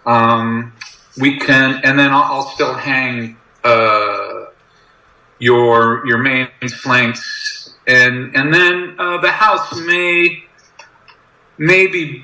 We can, and then I'll still hang your main flanks, and then the house may be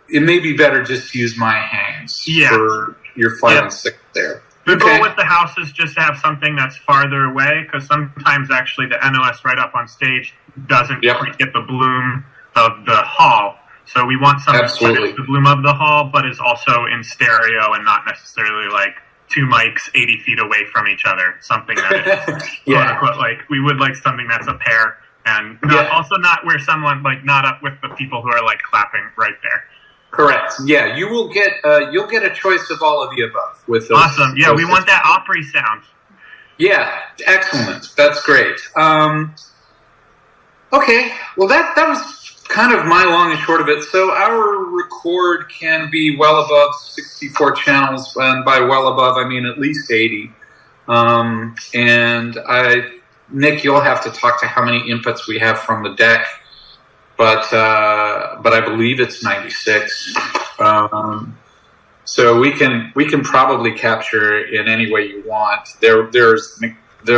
it may be better just to use my hangs for your 5 and 6 there. The goal with the house is just to have something that's farther away, because sometimes actually the NOS right up on stage doesn't quite get the bloom of the hall. So we want something that is the bloom of the hall, but is also in stereo and not necessarily like two mics 80 feet away from each other. Something that is, quote unquote, like we would like something that's a pair, and also not where someone like not up with the people who are like clapping right there. Correct. Yeah, you will get you'll get a choice of all of the above with those. Awesome. Yeah, we want that Opry sound. Yeah, excellent. That's great. Okay, well that was kind of my long and short of it. So our record can be well above 64 channels, and by well above I mean at least 80. And Nick, you'll have to talk to how many inputs we have from the deck. But I believe it's 96. So we can probably capture in any way you want. There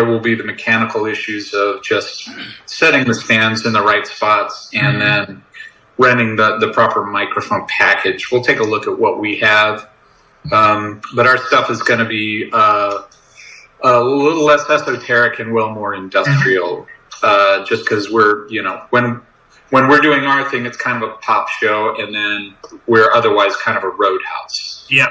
will be the mechanical issues of just setting the stands in the right spots and then renting the proper microphone package. We'll take a look at what we have, but our stuff is going to be a little less esoteric and well more industrial, just because we're when we're doing our thing, it's kind of a pop show, and then we're otherwise kind of a roadhouse. Yep.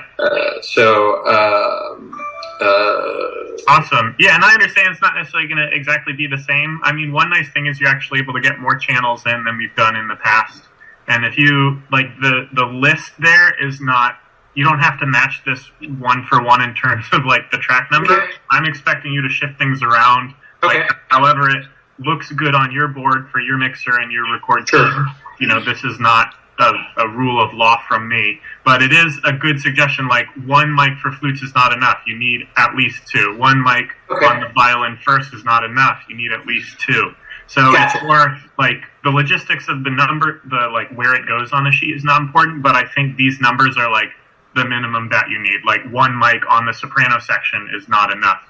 Awesome. Yeah, and I understand it's not necessarily going to exactly be the same. I mean, one nice thing is you're actually able to get more channels in than we've done in the past. And if you, like, the list there is not, you don't have to match this one for one in terms of, like, the track number. Okay. I'm expecting you to shift things around. Okay. Like, however it looks good on your board for your mixer and your record team. You know, this is not a rule of law from me, but it is a good suggestion. Like, one mic for flutes is not enough. You need at least two. One mic on the violin first is not enough. You need at least two. So it's more like the logistics of the number, the like where it goes on the sheet is not important, but I think these numbers are like the minimum that you need. Like one mic on the soprano section is not enough.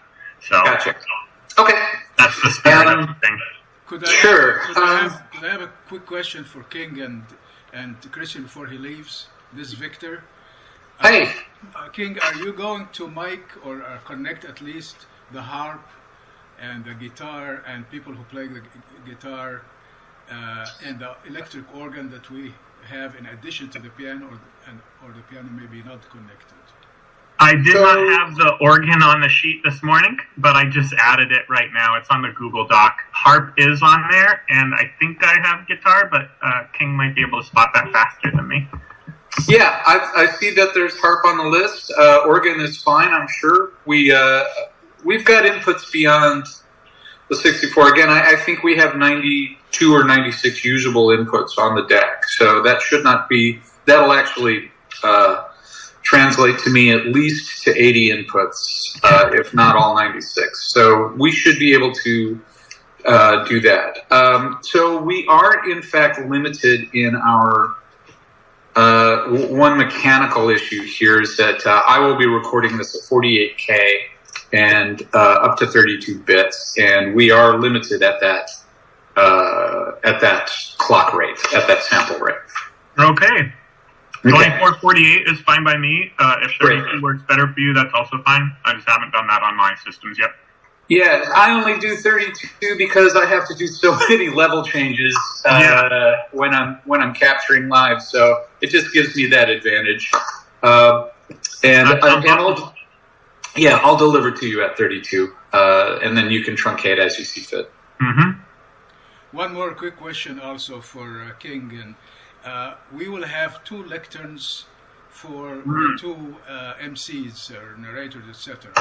So okay. That's the spirit of the thing. Could I have a quick question for King and Christian before he leaves? This is Victor. Hey. King, are you going to mic or connect at least the harp and the guitar and people who play the guitar and the electric organ that we have in addition to the piano, or the piano may be not connected? I did not have the organ on the sheet this morning, but I just added it right now. It's on the Google Doc. Harp is on there, and I think I have guitar, but King might be able to spot that faster than me. Yeah, I see that there's harp on the list. Organ is fine, I'm sure. We've got inputs beyond the 64. Again, I think we have 92 or 96 usable inputs on the deck, so that should not be. That'll actually translate to me at least to 80 inputs, if not all 96. So we should be able to do that. So we are, in fact, limited in our one mechanical issue here is that I will be recording this at 48K and up to 32 bits, and we are limited at that clock rate, at that sample rate. Okay. 2448 is fine by me. If 32 works better for you, that's also fine. I just haven't done that on my systems yet. Yeah, I only do 32 because I have to do so many level changes when I'm capturing live. So it just gives me that advantage. I'll deliver to you at 32, and then you can truncate as you see fit. Mm-hmm. One more quick question also for King. And we will have two lecterns for two MCs or narrators, etc.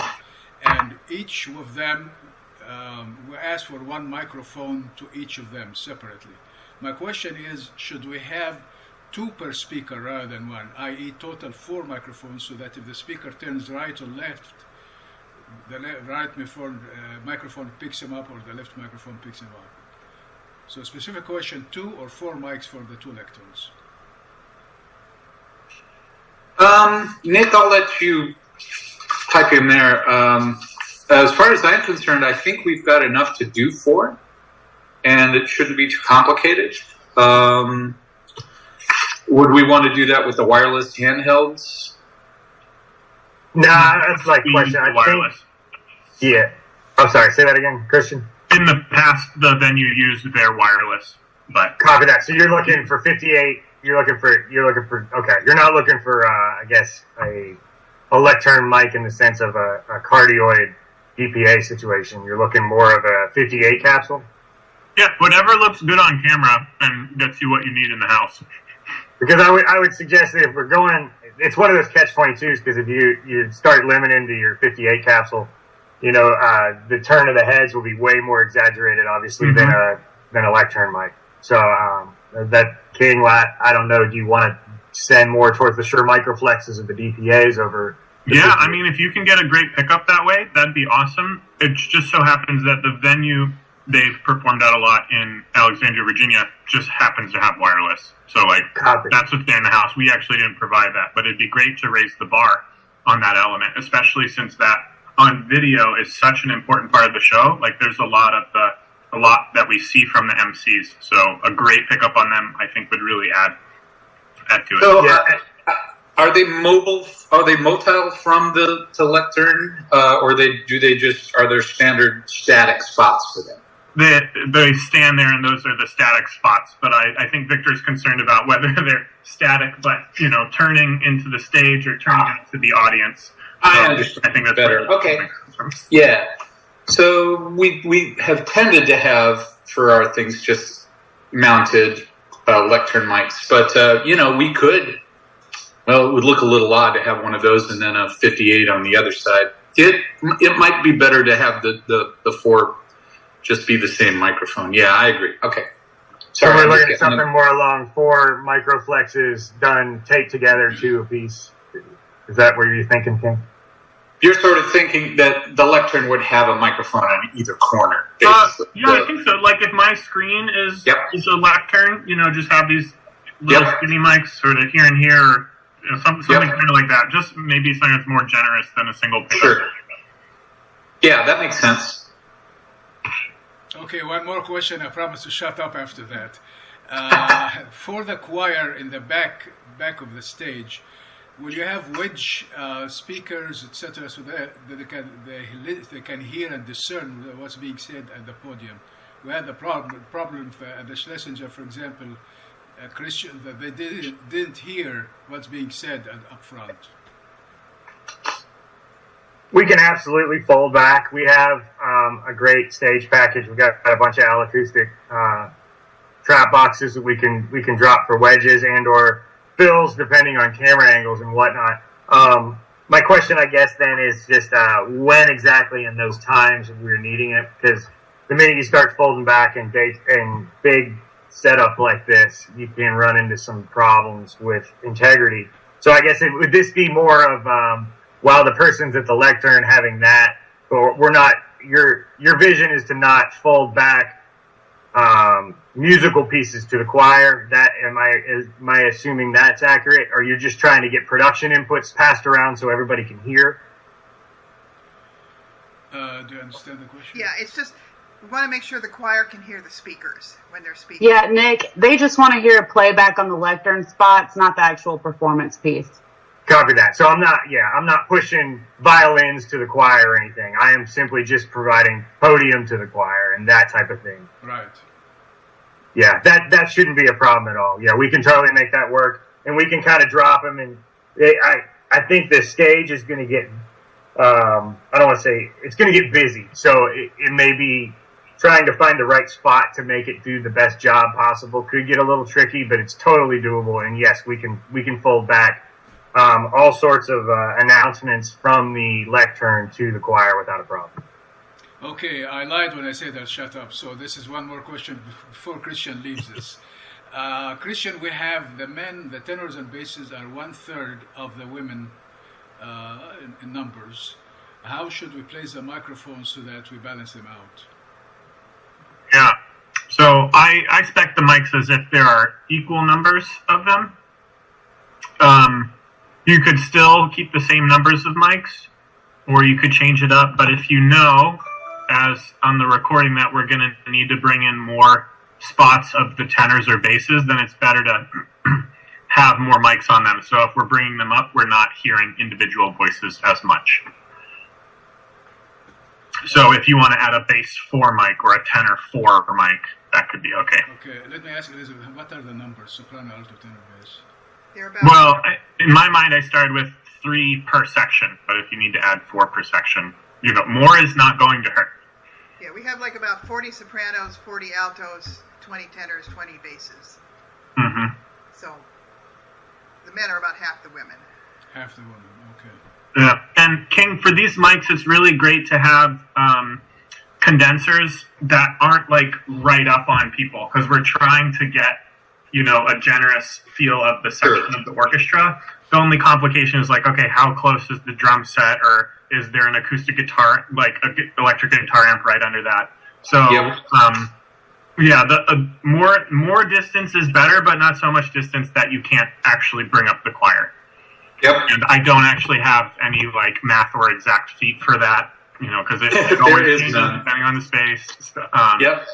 And each of them, we ask for one microphone to each of them separately. My question is, should we have two per speaker rather than one, i.e. total 4 microphones, so that if the speaker turns right or left, the right microphone picks him up or the left microphone picks him up? So specific question, 2 or 4 mics for the two lecterns? Nick, I'll let you type in there. As far as I'm concerned, I think we've got enough to do for it, and it shouldn't be too complicated. Would we want to do that with the wireless handhelds? Nah, that's my We question. use the I wireless. think. Yeah. I'm sorry. Say that again, Christian. In the past, the venue used their wireless, but Copy that. So you're looking for 58. You're looking for. Okay. You're not looking for. I guess a lectern mic in the sense of a cardioid DPA situation. You're looking more of a 58 capsule. yeah, whatever looks good on camera and gets you what you need in the house. Because I would suggest that if we're going, it's one of those catch-22s. Because if you start limiting to your 58 capsule, the turn of the heads will be way more exaggerated, obviously, than a lectern mic. So that King Lat, I don't know. Do you want to send more towards the Shure Microflexes or the DPAs over? Yeah, I mean, if you can get a great pickup that way, that'd be awesome. It just so happens that the venue they've performed at a lot in Alexandria, Virginia, just happens to have wireless. So, Copy. that's what's there in the house. We actually didn't provide that, but it'd be great to raise the bar on that element, especially since that on video is such an important part of the show. There's a lot that we see from the MCs. So, a great pickup on them, I think, would really add to it. So, Yeah. are they mobile? Are they motile from the lectern, or are there standard static spots for them? They stand there, and those are the static spots. But I think Victor's concerned about whether they're static, but turning into the stage or turning into the audience. I understand. I think that's better. where Okay. it comes from. Yeah. So we have tended to have for our things just mounted lectern mics, but we could. Well, it would look a little odd to have one of those and then a 58 on the other side. It might be better to have the four just be the same microphone. Yeah, I agree. Okay. So Sorry, we're I'm just looking at something more along 4 microflexes done taped together, 2 apiece. Is that where you're thinking, King? You're sort of thinking that the lectern would have a microphone on either corner. I basically. think so. If my screen is Yep. a lectern, just have these little Yep. skinny mics sort of here and here, or something kind of like that. Just maybe something that's more generous than a single pickup. Sure. Yeah, that makes sense. Okay, one more question. I promise to shut up after that. For the choir in the back of the stage, will you have wedge speakers, etc., so that they can hear and discern what's being said at the podium? We had the problem at the Schlesinger, for example, Christian, that they didn't hear what's being said up front. We can absolutely fold back. We have a great stage package. We've got a bunch of acoustic trap boxes that we can drop for wedges and or fills depending on camera angles and whatnot. My question, I guess, then is just when exactly in those times we're needing it, because the minute you start folding back in big setup like this, you can run into some problems with integrity. So I guess would this be more of while the person's at the lectern having that, but we're not. Your vision is to not fold back musical pieces to the choir. That am I assuming that's accurate, or you're just trying to get production inputs passed around so everybody can hear? Do you understand the question? Yeah, it's just we want to make sure the choir can hear the speakers when they're speaking. Yeah, Nick, they just want to hear a playback on the lectern spots, not the actual performance piece. Copy that. So I'm not pushing violins to the choir or anything. I am simply just providing podium to the choir and that type of thing. Right. Yeah, that shouldn't be a problem at all. Yeah, we can totally make that work, and we can kind of drop them. And I think the stage is going to get, I don't want to say, it's going to get busy. So it may be trying to find the right spot to make it do the best job possible. Could get a little tricky, but it's totally doable. And yes, we can fold back all sorts of announcements from the lectern to the choir without a problem. Okay, I lied when I said I'll shut up. So this is one more question before Christian leaves us. Christian, we have the men, the tenors and basses are 1/3 of the women in numbers. How should we place the microphones so that we balance them out? Yeah. So I spec the mics as if there are equal numbers of them. You could still keep the same numbers of mics, or you could change it up. But if you know, as on the recording, that we're going to need to bring in more spots of the tenors or basses, then it's better to have more mics on them. So if we're bringing them up, we're not hearing individual voices as much. So if you want to add a bass 4 mic or a tenor 4 mic, that could be okay. Okay, let me ask Elizabeth, what are the numbers, soprano, alto, tenor, bass? They're about Well, in my mind, I started with 3 per section, but if you need to add 4 per section, more is not going to hurt. yeah, we have like about 40 sopranos, 40 altos, 20 tenors, 20 basses. Mm-hmm. So the men are about half the women. Half the women, okay. Yeah, and King, for these mics, it's really great to have condensers that aren't like right up on people, because we're trying to get, a generous feel of the section of the orchestra. The only complication is like, okay, how close is the drum set, or is there an acoustic guitar, like an electric guitar amp right under that? So, the more distance is better, but not so much distance that you can't actually bring up the choir. Yep. And I don't actually have any like math or exact feet for that, because it There always is changes none. depending on the space. Yep.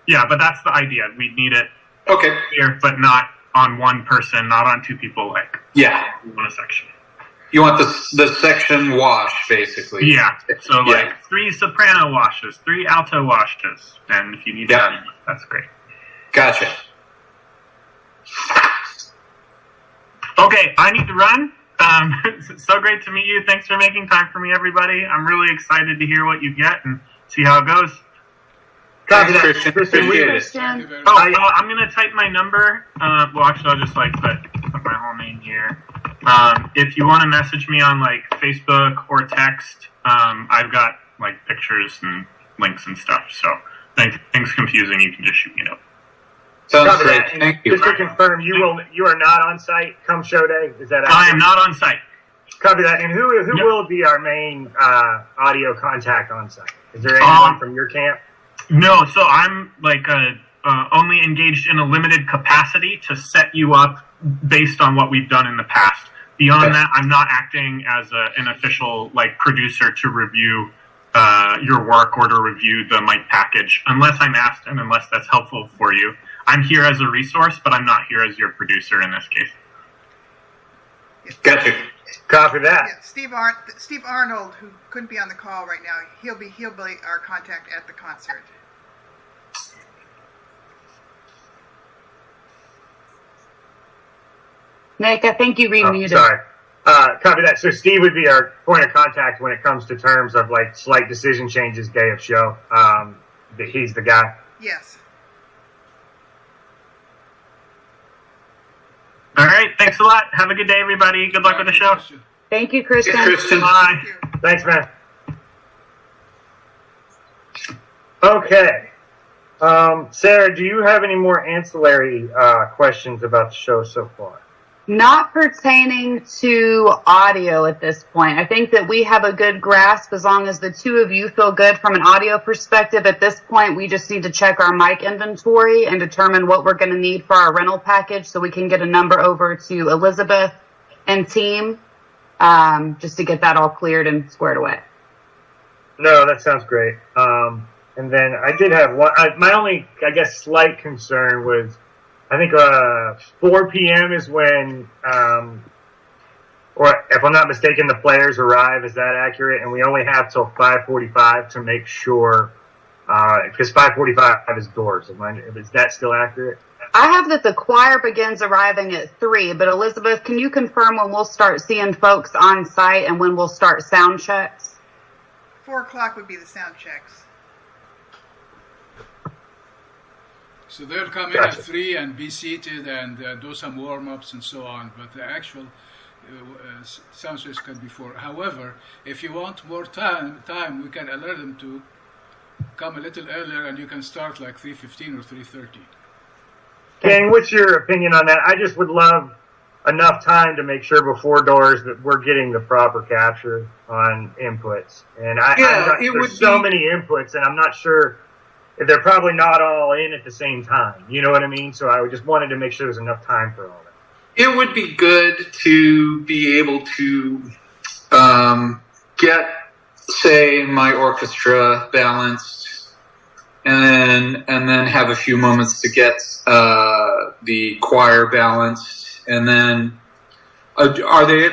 Yeah, but that's the idea. We need it Okay. here, but not on one person, not on 2 people, like Yeah. one a section. You want the section wash, basically. Yeah. So Yeah. like 3 soprano washes, 3 alto washes, and if you need that, that's great. Gotcha. Okay, I need to run. It's so great to meet you. Thanks for making time for me, everybody. I'm really excited to hear what you get and see how it goes. Copy that. Christian. Christian, Appreciate Thank it. you Christian. very Oh, much. I'm going to type my number. Well, actually, I'll just like put my whole name here. If you want to message me on like Facebook or text, I've got like pictures and links and stuff. So if things confusing, you can just shoot me a note. Sounds Copy great. that. And Thank you. just to confirm, you are not on site come show day. Is that I am accurate? not on site. Copy that. And who Yep. will be our main audio contact on site? Is there anyone from your camp? No, so I'm like only engaged in a limited capacity to set you up based on what we've done in the past. Beyond Okay. that, I'm not acting as an official like producer to review your work or to review the mic package, unless I'm asked and unless that's helpful for you. I'm here as a resource, but I'm not here as your producer in this case. Gotcha. Copy that. Yeah, Steve Arnold, who couldn't be on the call right now, he'll be our contact at the concert. Nick, I think you Oh, remuted. sorry. Copy that. So Steve would be our point of contact when it comes to terms of like slight decision changes day of show. He's the guy. Yes. All right, thanks a lot. Have a good day, everybody. Good luck with the show. Thank you, Christian. Yes, Christian. Bye. Thank you. Thanks, man. Okay. Sarah, do you have any more ancillary questions about the show so far? Not pertaining to audio at this point. I think that we have a good grasp as long as the 2 of you feel good from an audio perspective. At this point, we just need to check our mic inventory and determine what we're going to need for our rental package so we can get a number over to Elizabeth and team just to get that all cleared and squared away. No, that sounds great. And then I did have one. My only, I guess, slight concern was, I think 4 p.m. is when, or if I'm not mistaken, the players arrive. Is that accurate? And we only have till 5:45 to make sure, because 5:45 is doors. Is that still accurate? I have that the choir begins arriving at 3, but Elizabeth, can you confirm when we'll start seeing folks on site and when we'll start sound checks? 4 o'clock would be the sound checks. So they'll come in Gotcha. at 3 and be seated and do some warm-ups and so on, but the actual sound checks can be 4. However, if you want more time, we can alert them to come a little earlier, and you can start like 3:15 or 3:30. King, what's your opinion on that? I just would love enough time to make sure before doors that we're getting the proper capture on inputs. And there's so many inputs, and I'm not sure if they're probably not all in at the same time. You know what I mean? So I just wanted to make sure there's enough time for all that. It would be good to be able to get, say, my orchestra balanced, and then have a few moments to get the choir balanced, and then are they?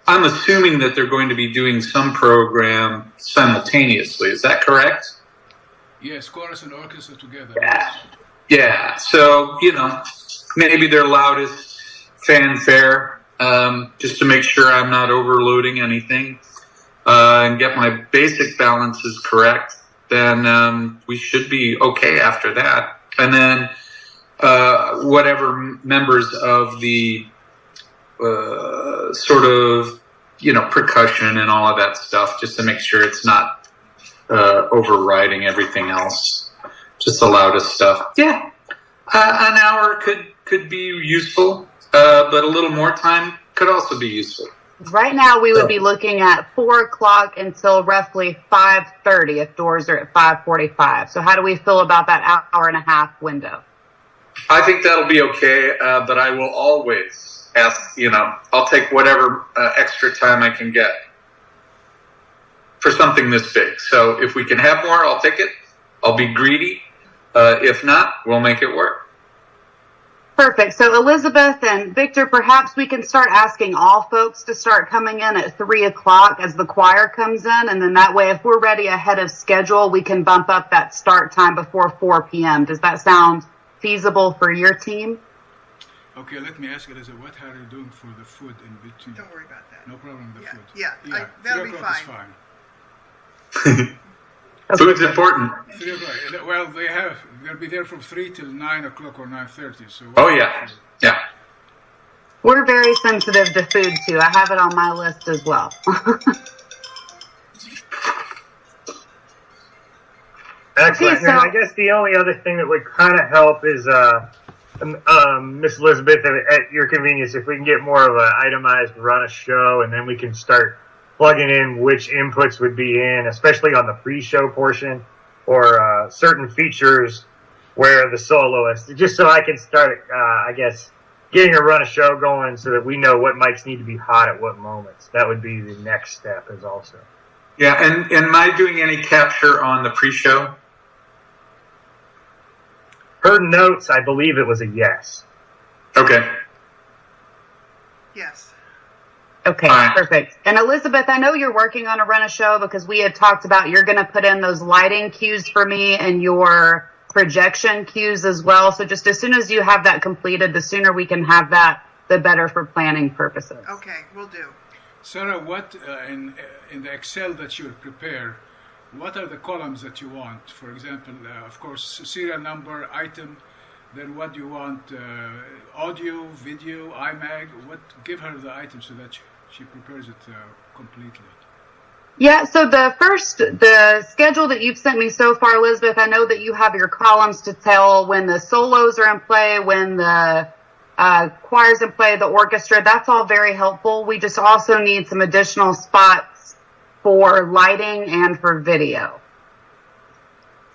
I'm assuming that they're going to be doing some program simultaneously. Is that correct? Yes, chorus and orchestra together. Yeah. Yeah. So maybe their loudest fanfare, just to make sure I'm not overloading anything, and get my basic balances correct. Then we should be okay after that. And then whatever members of the sort of percussion and all of that stuff, just to make sure it's not overriding everything else. Just the loudest stuff. Yeah, an hour could be useful, but a little more time could also be useful. Right now, we would be looking at 4 o'clock until roughly 5:30 if doors are at 5:45. So how do we feel about that hour and a half window? I think that'll be okay, but I will always ask, I'll take whatever extra time I can get for something this big. So if we can have more, I'll take it. I'll be greedy. If not, we'll make it work. Perfect. So Elizabeth and Victor, perhaps we can start asking all folks to start coming in at 3 o'clock as the choir comes in. And then that way, if we're ready ahead of schedule, we can bump up that start time before 4 p.m. Does that sound feasible for your team? Okay, let me ask Elizabeth, what are you doing for the food in between? Don't worry about that. No problem, the food. Yeah, that'll be 3 o'clock is fine. fine. Food's important. 3 o'clock. Well, they'll be there from 3 till 9 o'clock or 9:30. So. Oh yeah, yeah. We're very sensitive to food too. I have it on my list as well. Excellent. Okay, so- I guess the only other thing that would kind of help is, Miss Elizabeth, at your convenience, if we can get more of an itemized run of show, and then we can start plugging in which inputs would be in, especially on the pre-show portion, or certain features where the soloist, just so I can start, I guess, getting a run of show going so that we know what mics need to be hot at what moments. That would be the next step is also. Yeah, and am I doing any capture on the pre-show? Her notes, I believe it was a yes. Okay. Yes. Okay, Fine. perfect. And Elizabeth, I know you're working on a run a show because we had talked about you're going to put in those lighting cues for me and your projection cues as well. So just as soon as you have that completed, the sooner we can have that, the better for planning purposes. Okay, we'll do. Sarah, what in the Excel that you'll prepare, what are the columns that you want? For example, of course, serial number, item. Then what do you want? Audio, video, IMAG. Give her the item so that she prepares it completely. Yeah, so the schedule that you've sent me so far, Elizabeth, I know that you have your columns to tell when the solos are in play, when the choir's in play, the orchestra. That's all very helpful. We just also need some additional spots for lighting and for video.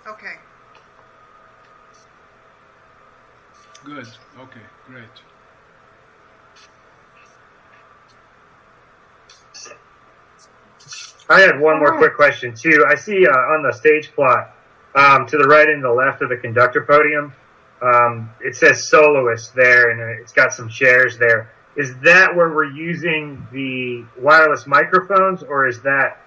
Okay. Good. Okay. Great. I had one more quick question too. I see on the stage plot, to the right and the left of the conductor podium, it says soloist there, and it's got some chairs there. Is that where we're using the wireless microphones, or is that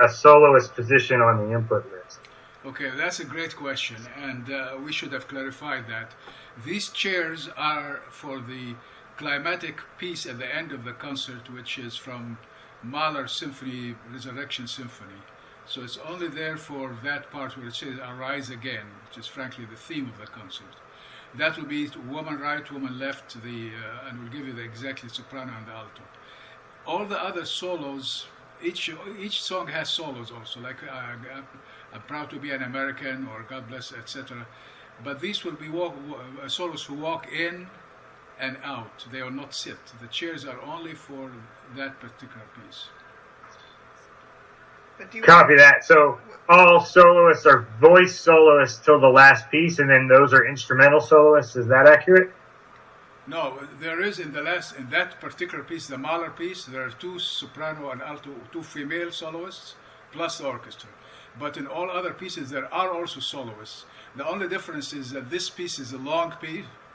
a soloist position on the input list? Okay, that's a great question, and we should have clarified that. These chairs are for the climatic piece at the end of the concert, which is from Mahler Symphony, Resurrection Symphony. So it's only there for that part where it says Arise Again, which is frankly the theme of the concert. That will be woman right, woman left, and we'll give you the exactly soprano and the alto. All the other solos, each song has solos also, like I'm Proud to Be an American or God Bless, etc. But these will be solos who walk in and out. They will not sit. The chairs are only for that particular piece. But do you Copy that. So all soloists are voice soloists till the last piece, and then those are instrumental soloists. Is that accurate? No, there is in that particular piece, the Mahler piece, there are two soprano and alto, two female soloists, plus the orchestra. But in all other pieces, there are also soloists. The only difference is that this piece is a long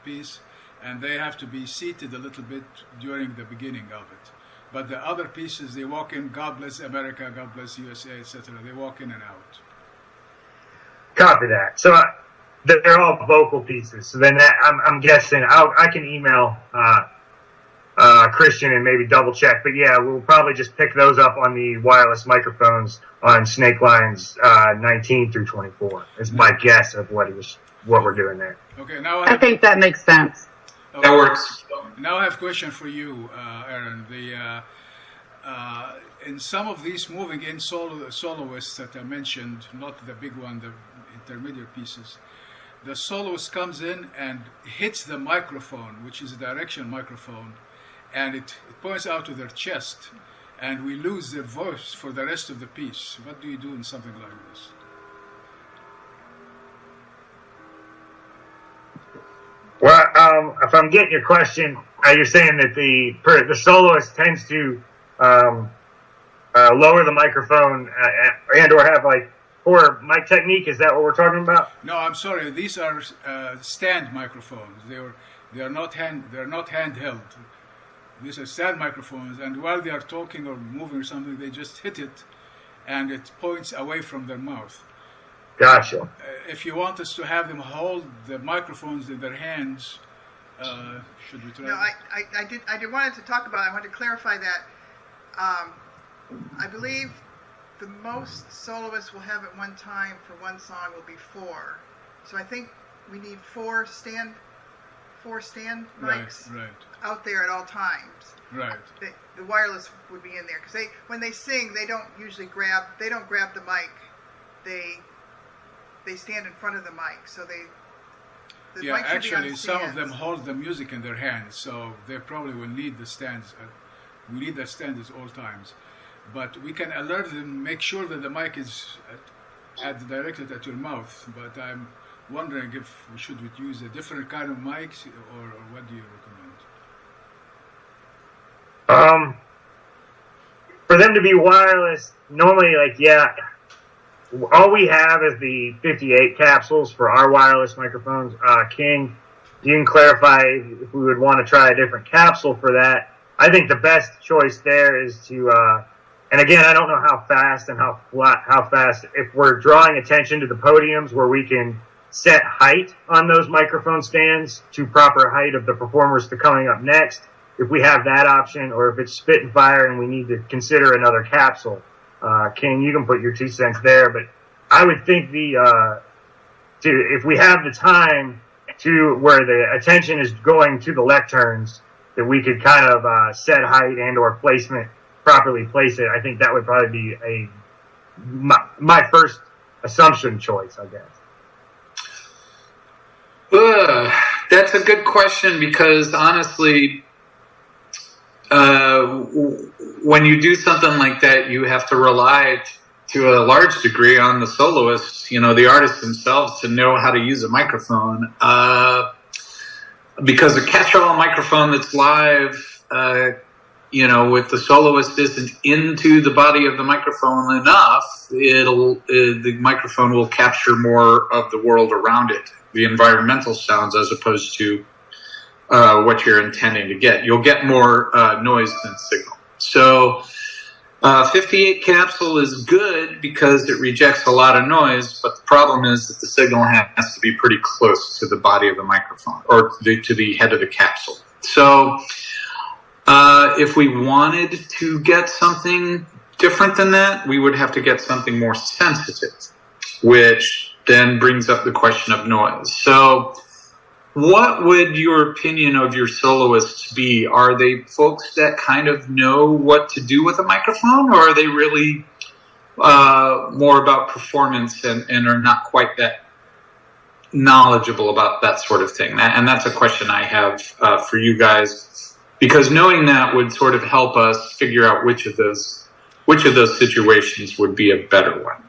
piece, and they have to be seated a little bit during the beginning of it. But the other pieces, they walk in, God bless America, God bless USA, etc. They walk in and out. Copy that. So they're all vocal pieces. So then I'm guessing I can email Christian and maybe double check. But yeah, we'll probably just pick those up on the wireless microphones on Snake Lines 19 through 24. Is my guess of what we're doing there. Okay, now I think that makes sense. That works. Now I have a question for you, Aaron. In some of these moving in soloists that I mentioned, not the big one, the intermediate pieces, the soloist comes in and hits the microphone, which is a direction microphone, and it points out to their chest, and we lose their voice for the rest of the piece. What do you do in something like this? Well, if I'm getting your question, you're saying that the soloist tends to lower the microphone and or have like poor mic technique. Is that what we're talking about? No, I'm sorry. These are stand microphones. They're not handheld. These are stand microphones, and while they are talking or moving or something, they just hit it, and it points away from their mouth. Gotcha. If you want us to have them hold the microphones in their hands, should we try? No, I did wanted to talk about. I wanted to clarify that. I believe the most soloists will have at one time for one song will be 4. So I think we need 4 stand mics out there at all times. Right. The wireless would be in there because when they sing, they don't grab the mic. They stand in front of the mic, so the mic should be actually, on some of stands. them hold the music in their hands, so they probably will need the stands. We need that stand at all times, but we can alert them, make sure that the mic is directed at your mouth. But I'm wondering if we should use a different kind of mics, or what do you recommend? For them to be wireless, normally, all we have is the 58 capsules for our wireless microphones. King, you can clarify if we would want to try a different capsule for that. I think the best choice there is to, and again, I don't know how fast and how fast, if we're drawing attention to the podiums where we can set height on those microphone stands to proper height of the performers to coming up next, if we have that option, or if it's spit and fire and we need to consider another capsule. King, you can put your 2 cents there, but I would think if we have the time to where the attention is going to the lecterns, that we could kind of set height and or properly place it. I think that would probably be my first assumption choice, I guess. That's a good question because honestly, when you do something like that, you have to rely to a large degree on the soloists, the artists themselves, to know how to use a microphone. Because a catch-all microphone that's live, if the soloist isn't into the body of the microphone enough, the microphone will capture more of the world around it, the environmental sounds, as opposed to what you're intending to get. You'll get more noise than signal. So 58 capsule is good because it rejects a lot of noise, but the problem is that the signal has to be pretty close to the body of the microphone, or to the head of the capsule. So if we wanted to get something different than that, we would have to get something more sensitive, which then brings up the question of noise. So what would your opinion of your soloists be? Are they folks that kind of know what to do with a microphone, or are they really more about performance and are not quite that knowledgeable about that sort of thing? And that's a question I have for you guys, because knowing that would sort of help us figure out which of those situations would be a better one.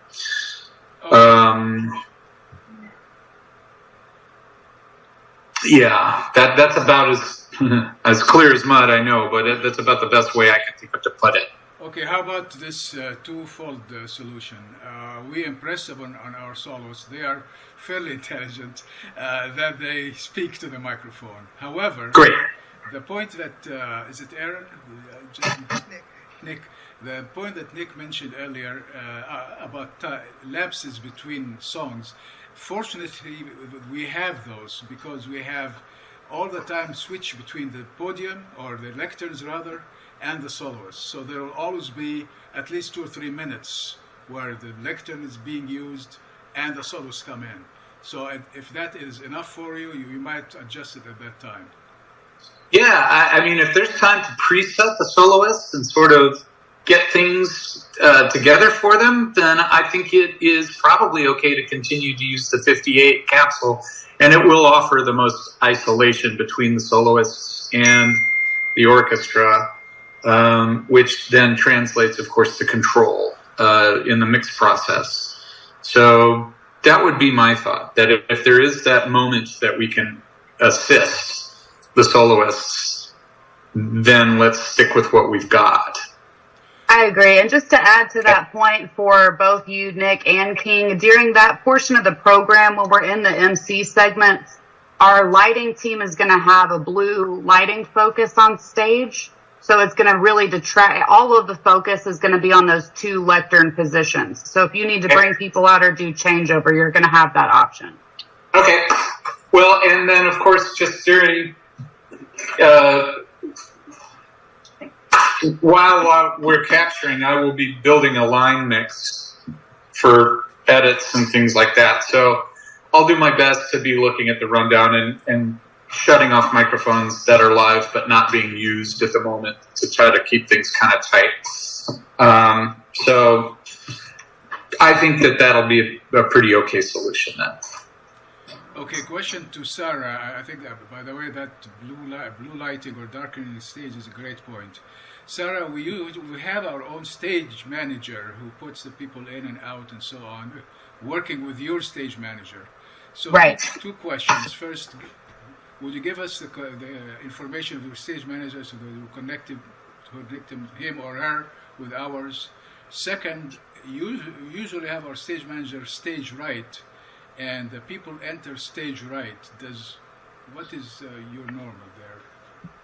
Yeah, that's about as As clear as mud, I know, but that's about the best way I can think of to put it. Okay, how about this twofold solution? We impress upon on our soloists. They are fairly intelligent that they speak to the microphone. However, Great. the point that is it Aaron? Just, Nick. Nick, the point that Nick mentioned earlier about lapses between songs. Fortunately, we have those because we have all the time switch between the podium or the lecterns rather and the soloist. So there will always be at least 2 or 3 minutes where the lectern is being used and the soloists come in. So if that is enough for you, you might adjust it at that time. Yeah, I mean, if there's time to preset the soloists and sort of get things together for them, then I think it is probably okay to continue to use the 58 capsule, and it will offer the most isolation between the soloists and the orchestra, which then translates, of course, to control in the mix process. So that would be my thought, that if there is that moment that we can assist the soloists, then let's stick with what we've got. I agree. And just to add to that point for both you, Nick and King, during that portion of the program when we're in the MC segments, our lighting team is going to have a blue lighting focus on stage. So it's going to really detract, all of the focus is going to be on those 2 lectern positions. So if you need to bring people out or do changeover, you're going to have that option. Okay. Well, and then, of course, just during... while we're capturing, I will be building a line mix for edits and things like that. So I'll do my best to be looking at the rundown and shutting off microphones that are live but not being used at the moment to try to keep things kind of tight. So I think that'll be a pretty okay solution then. Okay, question to Sarah. I think that, by the way, that blue lighting or darkening the stage is a great point. Sarah, we have our own stage manager who puts the people in and out and so on, working with your stage manager. So Right. 2 questions. First, would you give us the information of your stage manager so that we connect him or her with ours? Second, you usually have our stage manager stage right, and the people enter stage right. What is your normal there?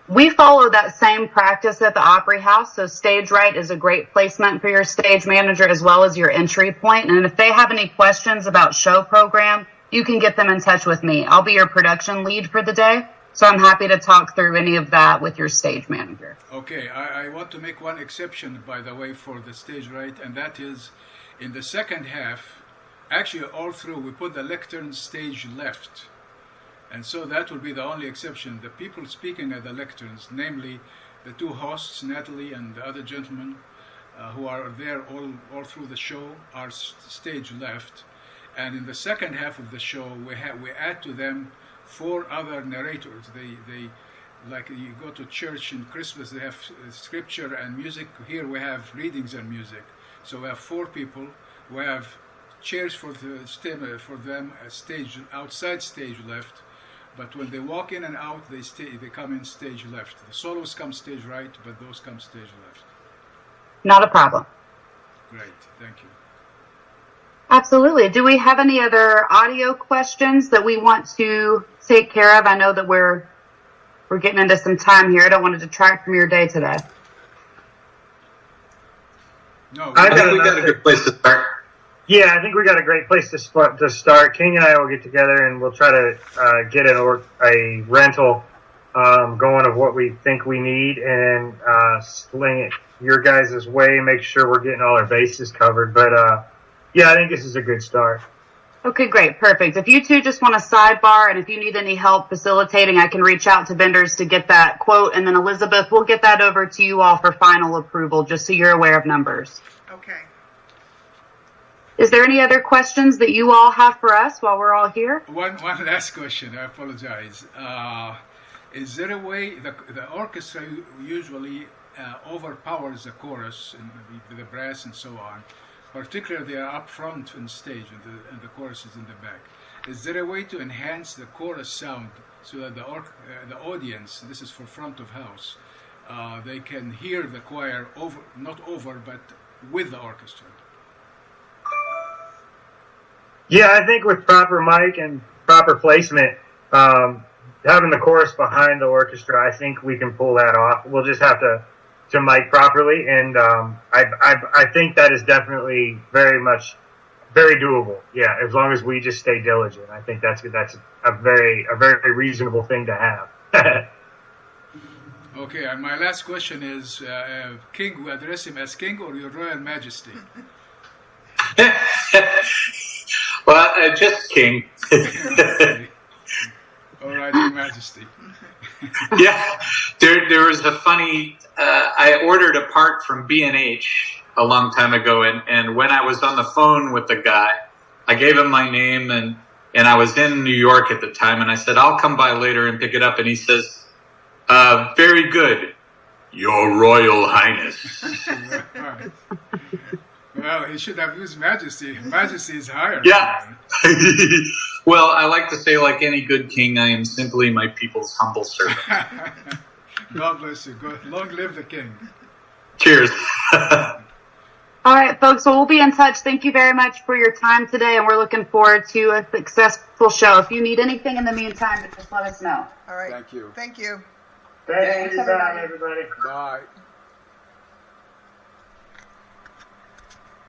We follow that same practice at the Opry House. So stage right is a great placement for your stage manager as well as your entry point. And if they have any questions about show program, you can get them in touch with me. I'll be your production lead for the day. So I'm happy to talk through any of that with your stage manager. Okay, I want to make one exception, by the way, for the stage right, and that is in the second half, actually all through, we put the lectern stage left. And so that will be the only exception. The people speaking at the lecterns, namely the 2 hosts, Natalie and the other gentlemen who are there all through the show, are stage left. And in the second half of the show, we add to them 4 other narrators. They like you go to church in Christmas, they have scripture and music. Here we have readings and music. So we have 4 people. We have chairs for them, outside stage left. But when they walk in and out, they come in stage left. The solos come stage right, but those come stage left. Not a problem. Great, thank you. Absolutely. Do we have any other audio questions that we want to take care of? I know that we're getting into some time here. I don't want to detract from your day today. No, I think we got a good place to start. Yeah, I think we got a great place to start. King and I will get together and we'll try to get a rental going of what we think we need and sling it your guys' way, make sure we're getting all our bases covered. But yeah, I think this is a good start. Okay, great. Perfect. If you 2 just want a sidebar and if you need any help facilitating, I can reach out to vendors to get that quote. And then Elizabeth, we'll get that over to you all for final approval, just so you're aware of numbers. Okay. Is there any other questions that you all have for us while we're all here? One last question. I apologize. Is there a way the orchestra usually overpowers the chorus and the brass and so on? Particularly, they are up front on stage and the chorus is in the back. is there a way to enhance the chorus sound so that the audience, this is for front of house, they can hear the choir not over, but with the orchestra? Yeah, I think with proper mic and proper placement, having the chorus behind the orchestra, I think we can pull that off. We'll just have to mic properly, and I think that is definitely very doable. Yeah, as long as we just stay diligent, I think that's a very reasonable thing to have. Okay, and my last question is, King, we address him as King or Your Royal Majesty? Well, just King. All right, Your Majesty. Yeah, there was a funny. I ordered a part from B&H a long time ago, and when I was on the phone with the guy, I gave him my name, and I was in New York at the time, and I said, I'll come by later and pick it up, and he says, very good, Your Royal Highness. Well, he should have used Majesty. Majesty is higher. Yeah. Well, I like to say, like any good king, I am simply my people's humble servant. God bless you. God, long live the king. Cheers. All right, folks. Well, we'll be in touch. Thank you very much for your time today, and we're looking forward to a successful show. If you need anything in the meantime, just let us know. All right. Thank you. Thank you. Thanks for your time, everybody. Bye.